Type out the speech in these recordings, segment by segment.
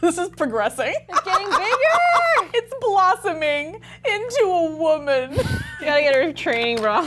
This is progressing. It's getting bigger! It's blossoming into a woman. You gotta get her training bra.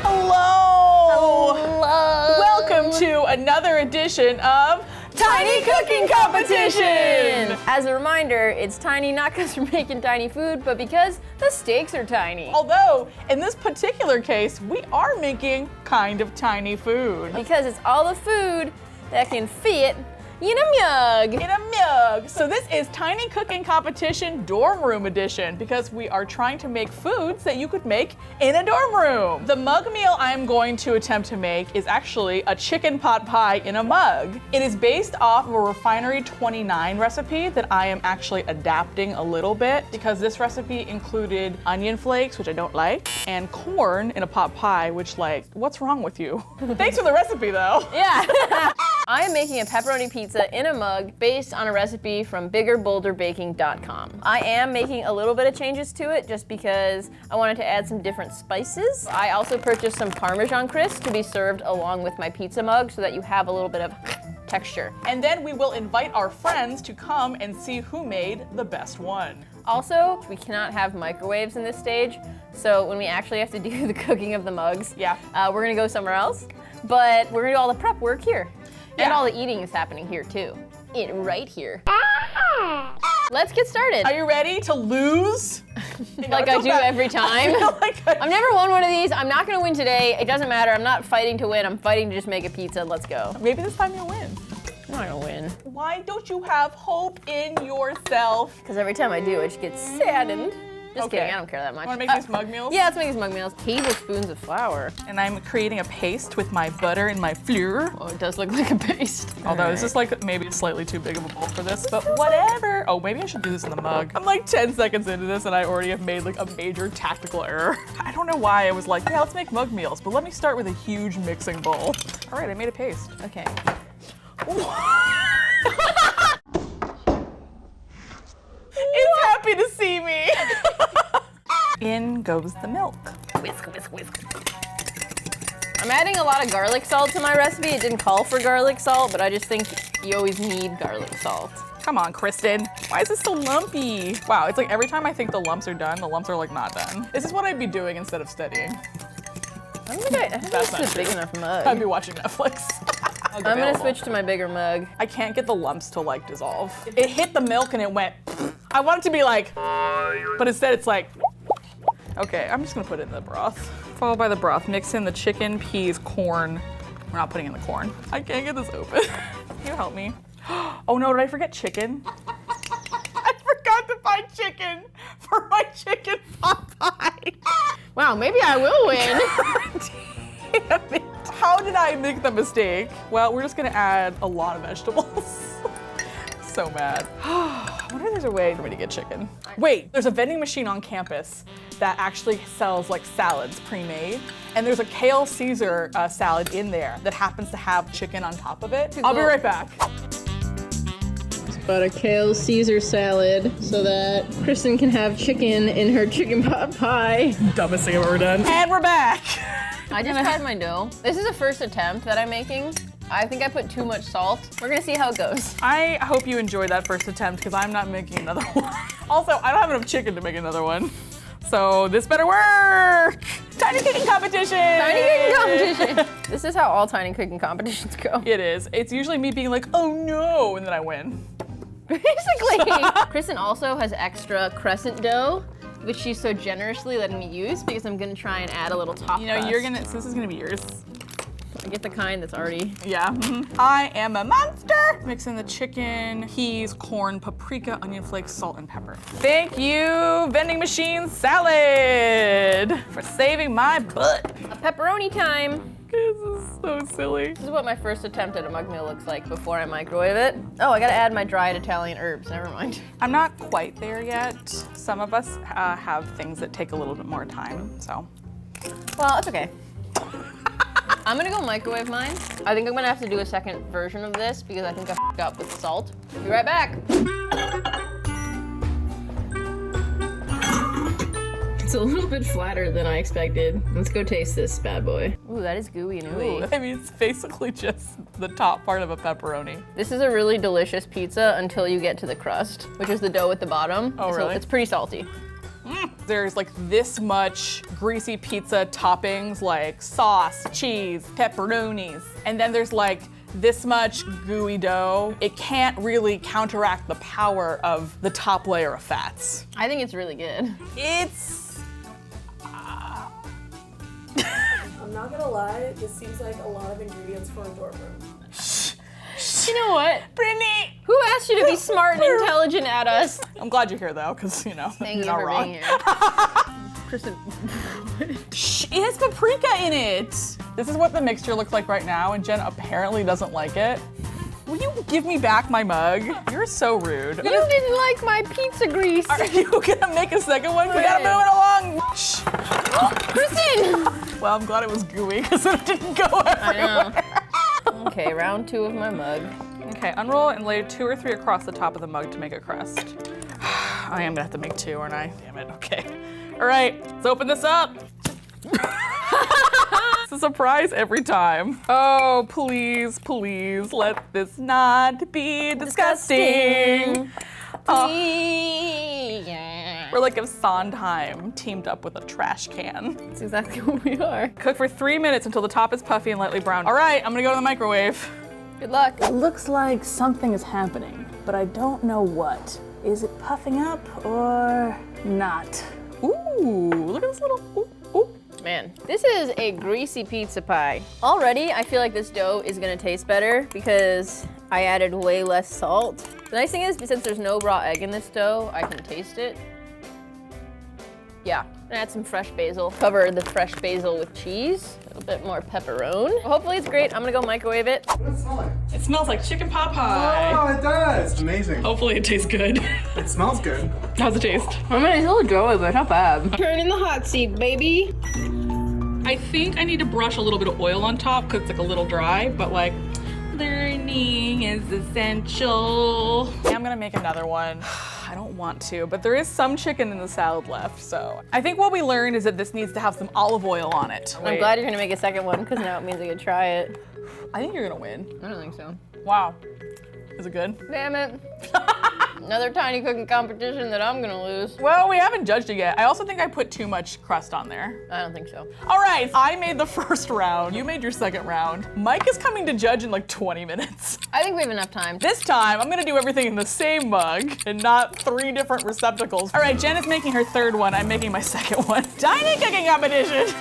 Hello! Hello! Welcome to another edition of Tiny Cooking Competition! As a reminder, it's tiny not because we're making tiny food, but because the stakes are tiny. Although, in this particular case, we are making kind of tiny food. Because it's all the food that can fit in a mug. In a mug. So this is Tiny Cooking Competition Dorm Room Edition because we are trying to make foods that you could make in a dorm room. The mug meal I'm going to attempt to make is actually a chicken pot pie in a mug. It is based off of a Refinery 29 recipe that I am actually adapting a little bit because this recipe included onion flakes, which I don't like, and corn in a pot pie, which what's wrong with you? Thanks for the recipe though. Yeah. I am making a pepperoni pizza in a mug based on a recipe from biggerbolderbaking.com. I am making a little bit of changes to it just because I wanted to add some different spices. I also purchased some Parmesan crisp to be served along with my pizza mug so that you have a little bit of texture. And then we will invite our friends to come and see who made the best one. Also, we cannot have microwaves in this stage, so when we actually have to do the cooking of the mugs, we're gonna go somewhere else, but we're gonna do all the prep work here. And all the eating is happening here too. Right here. Let's get started. Are you ready to lose? Like I do every time. I've never won one of these. I'm not gonna win today. It doesn't matter. I'm not fighting to win. I'm fighting to just make a pizza. Let's go. Maybe this time you'll win. I'm not gonna win. Why don't you have hope in yourself? Because every time I do, I just get saddened. Just kidding, I don't care that much. Want to make these mug meals? Yeah, let's make these mug meals. Tablespoons of flour. And I'm creating a paste with my butter and my flour. Oh, it does look like a paste. Although this is maybe slightly too big of a bowl for this, but whatever. Oh, maybe I should do this in the mug. I'm 10 seconds into this and I already have made a major tactical error. I don't know why I was yeah, let's make mug meals, but let me start with a huge mixing bowl. All right, I made a paste. Okay. It's happy to see me. In goes the milk. Whisk, whisk, whisk. I'm adding a lot of garlic salt to my recipe. It didn't call for garlic salt, but I just think you always need garlic salt. Come on, Kristin. Why is this so lumpy? Wow, it's every time I think the lumps are done, the lumps are not done. This is what I'd be doing instead of studying. I don't think this is a big enough mug. I'd be watching Netflix. I'm gonna switch to my bigger mug. I can't get the lumps to dissolve. It hit the milk and it went, I want it to be but instead it's okay, I'm just gonna put it in the broth. Followed by the broth. Mix in the chicken, peas, corn. We're not putting in the corn. I can't get this open. Can you help me? Oh no, did I forget chicken? I forgot to buy chicken for my chicken pot pie. Wow, maybe I will win. Damn it. How did I make the mistake? Well, we're just gonna add a lot of vegetables. So mad. I wonder if there's a way for me to get chicken. Wait, there's a vending machine on campus that actually sells salads pre-made. And there's a kale Caesar salad in there that happens to have chicken on top of it. I'll be right back. About a kale Caesar salad so that Kristin can have chicken in her chicken pot pie. Dumbest thing I've ever done. And we're back. I just had my dough. This is the first attempt that I'm making. I think I put too much salt. We're gonna see how it goes. I hope you enjoyed that first attempt because I'm not making another one. Also, I don't have enough chicken to make another one. So this better work. Tiny cooking competition. Tiny cooking competition. This is how all tiny cooking competitions go. It is. It's usually me being oh no, and then I win. Basically. Kristin also has extra crescent dough, which she's so generously letting me use because I'm gonna try and add a little top crust. This is gonna be yours. I get the kind that's already. Yeah. I am a monster. Mix in the chicken, peas, corn, paprika, onion flakes, salt, and pepper. Thank you, vending machine salad, for saving my butt. A pepperoni time. This is so silly. This is what my first attempt at a mug meal looks like before I microwave it. Oh, I gotta add my dried Italian herbs. Never mind. I'm not quite there yet. Some of us have things that take a little bit more time, so. Well, it's okay. I'm gonna go microwave mine. I think I'm gonna have to do a second version of this because I think I f***ed up with salt. Be right back. It's a little bit flatter than I expected. Let's go taste this bad boy. Ooh, that is gooey and ooey. I mean, it's basically just the top part of a pepperoni. This is a really delicious pizza until you get to the crust, which is the dough at the bottom. Oh, really? So it's pretty salty. There's like this much greasy pizza toppings like sauce, cheese, pepperonis, and then there's like this much gooey dough. It can't really counteract the power of the top layer of fats. I think it's really good. It's... I'm not gonna lie, this seems like a lot of ingredients for a dorm room. You know what? Brittany! Who asked you to be smart and intelligent at us? I'm glad you're here though, because you know, Thank you're you not for wrong. being here. Kristin. Shh, it has paprika in it. This is what the mixture looks like right now, and Jen apparently doesn't like it. Will you give me back my mug? You're so rude. You didn't like my pizza grease. Are you gonna make a second one? We gotta move it along. Shh. Kristin! Well, I'm glad it was gooey because it didn't go everywhere. Okay, round 2 of my mug. Okay, unroll and lay 2 or 3 across the top of the mug to make a crust. I am gonna have to make 2, aren't I? Damn it, okay. All right, let's open this up. It's a surprise every time. Oh, please, please, let this not be disgusting. Oh. We're like if Sondheim teamed up with a trash can. That's exactly what we are. Cook for 3 minutes until the top is puffy and lightly browned. All right, I'm gonna go to the microwave. Good luck. It looks like something is happening, but I don't know what. Is it puffing up or not? Ooh, look at this little, ooh, ooh. Man, this is a greasy pizza pie. Already, I feel like this dough is gonna taste better because I added way less salt. The nice thing is, since there's no raw egg in this dough, I can taste it. Yeah, and add some fresh basil. Cover the fresh basil with cheese, a little bit more pepperoni. Hopefully it's great. I'm gonna go microwave it. What does it smell like? It smells like chicken pot pie. Oh, it does. Amazing. Hopefully it tastes good. It smells good. How's it taste? I mean, it's a little dry, but not bad. Turn in the hot seat, baby. I think I need to brush a little bit of oil on top because it's like a little dry, but like, learning is essential. I'm gonna make another one. I don't want to, but there is some chicken in the salad left, so. I think what we learned is that this needs to have some olive oil on it. I'm glad you're gonna make a second one because now it means I can try it. I think you're gonna win. I don't think so. Wow. Is it good? Damn it. Another tiny cooking competition that I'm gonna lose. Well, we haven't judged it yet. I also think I put too much crust on there. I don't think so. All right, I made the first round. You made your second round. Mike is coming to judge in like 20 minutes. I think we have enough time. This time, I'm gonna do everything in the same mug and not 3 different receptacles. All right, Jen is making her third one. I'm making my second one. Tiny cooking competition.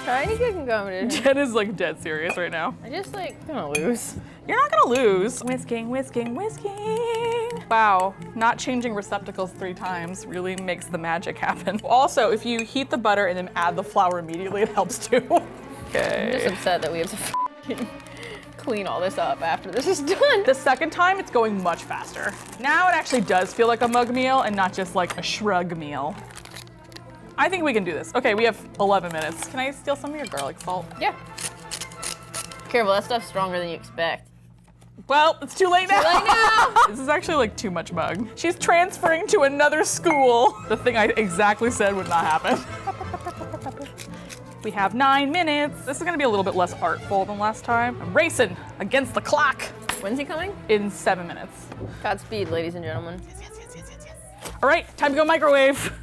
Tiny cooking competition. Jen is like dead serious right now. I just like, I'm gonna lose. You're not gonna lose. Whisking, whisking, whisking. Wow, not changing receptacles 3 times really makes the magic happen. Also, if you heat the butter and then add the flour immediately, it helps too. I'm just Okay. upset that we have to clean all this up after this is done. The second time, it's going much faster. Now it actually does feel like a mug meal and not just like a shrug meal. I think we can do this. Okay, we have 11 minutes. Can I steal some of your garlic salt? Yeah. Careful, that stuff's stronger than you expect. Well, it's too late now. Too late now. This is actually like too much mug. She's transferring to another school. The thing I exactly said would not happen. We have 9 minutes. This is gonna be a little bit less artful than last time. I'm racing against the clock. When's he coming? In 7 minutes. Godspeed, ladies and gentlemen. All right, time to go microwave.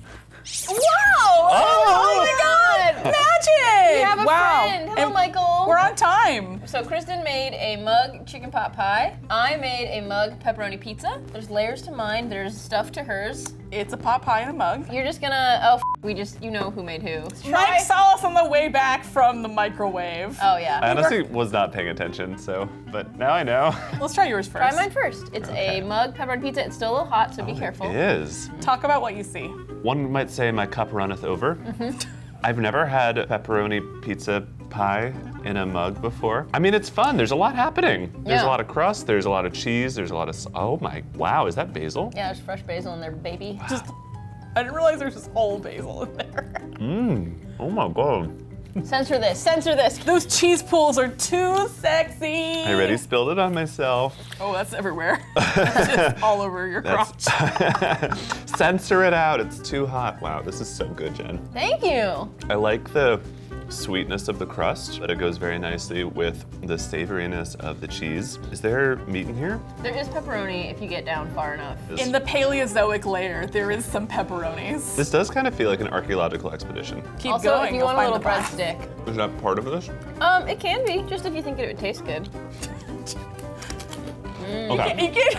Whoa! Oh my God! Magic! We have a wow. friend. Hello, And Michael. We're on time. So Kristin made a mug chicken pot pie. I made a mug pepperoni pizza. There's layers to mine. There's stuff to hers. It's a pot pie in a mug. You're just gonna, you know who made who. Mike saw us on the way back from the microwave. Oh yeah. I honestly was not paying attention, but now I know. Let's try yours first. Try mine first. It's a mug pepperoni pizza. It's still a little hot, so be careful. It is. Talk about what you see. One might say my cup runneth over. I've never had pepperoni pizza pie in a mug before. I mean, it's fun. There's a lot happening. There's Yeah. a lot of crust. There's a lot of cheese. There's a lot of, oh my, wow, is that basil? Yeah, there's fresh basil in there, baby. I didn't realize there's just whole basil in there. Oh my God. Censor this, censor this. Those cheese pools are too sexy. I already spilled it on myself. Oh, that's everywhere. It's just all over your crotch. Censor it out, it's too hot. Wow, this is so good, Jen. Thank you. I like the sweetness of the crust, but it goes very nicely with the savoriness of the cheese. Is there meat in here? There is pepperoni if you get down far enough. In the Paleozoic layer, there is some pepperonis. This does kind of feel like an archeological expedition. Keep Also, going. if you you'll want a find little the path. breadstick. Is that part of this? It can be, just if you think it would taste good. Okay. You get-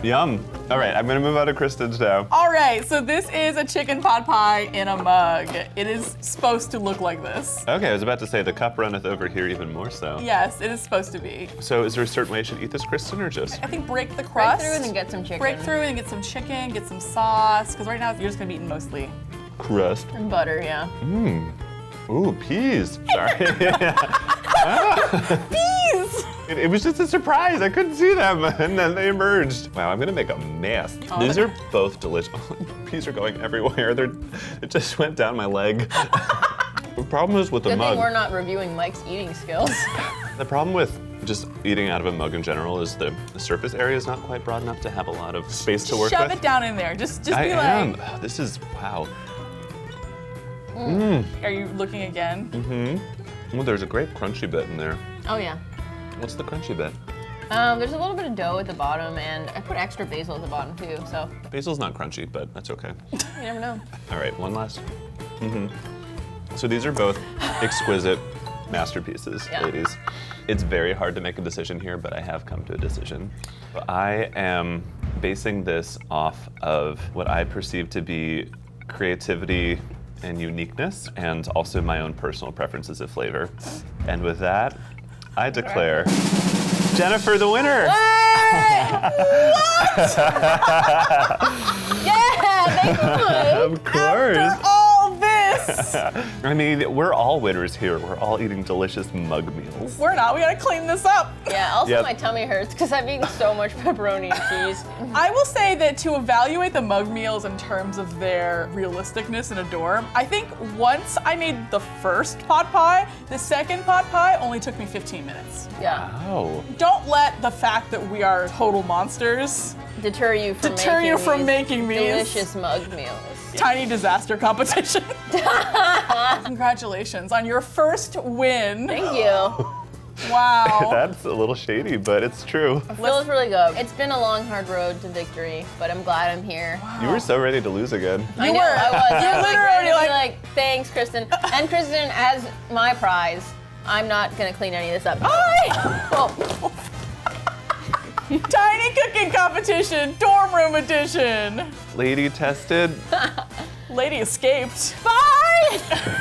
Yum. All right, I'm gonna move on to Kristin's now. All right, so this is a chicken pot pie in a mug. It is supposed to look like this. Okay, I was about to say the cup runneth over here even more so. Yes, it is supposed to be. So is there a certain way I should eat this, Kristin, or just? I think break the Break crust. through and then get some chicken. Break through and get some chicken, get some sauce, because right now you're just gonna be eating mostly. Crust. And butter, yeah. Ooh, peas. Sorry. Peas! It was just a surprise. I couldn't see them, and then they emerged. Wow, I'm gonna make a mess. These are both delicious. Peas are going everywhere. It just went down my leg. The problem is with the Good mug. thing we're not reviewing Mike's eating skills. The problem with just eating out of a mug in general is the surface area is not quite broad enough to have a lot of space to work Shove with. it down in there. Just I be am. like. This is wow. Are you looking again? Oh, there's a great crunchy bit in there. Oh yeah. What's the crunchy bit? There's a little bit of dough at the bottom, and I put extra basil at the bottom too, so Basil's not crunchy, but that's okay. you never know. All right, one last. So these are both exquisite masterpieces, Yeah. ladies. It's very hard to make a decision here, but I have come to a decision. I am basing this off of what I perceive to be creativity and uniqueness, and also my own personal preferences of flavor. And with that, I declare Jennifer the winner. Yeah, they won. Of course. After all this! I mean, we're all winners here. We're all eating delicious mug meals. We're not. We gotta clean this up. Yeah, also Yep. my tummy hurts because I'm eating so much pepperoni and cheese. I will say that to evaluate the mug meals in terms of their realisticness in a dorm, I think once I made the first pot pie, the second pot pie only took me 15 minutes. Yeah. Oh. Don't let the fact that we are total monsters Deter you from making these. delicious mug meals. Tiny disaster competition. Congratulations on your first win. Thank you. Wow. That's a little shady, but it's true. Feels really good. It's been a long, hard road to victory, but I'm glad I'm here. You were so ready to lose again. I know, were. I was. You I was literally ready to be like- thanks, Kristin. And Kristin, as my prize, I'm not gonna clean any of this up. Oh, Tiny cooking competition, dorm room edition. Lady tested. Lady escaped. bye!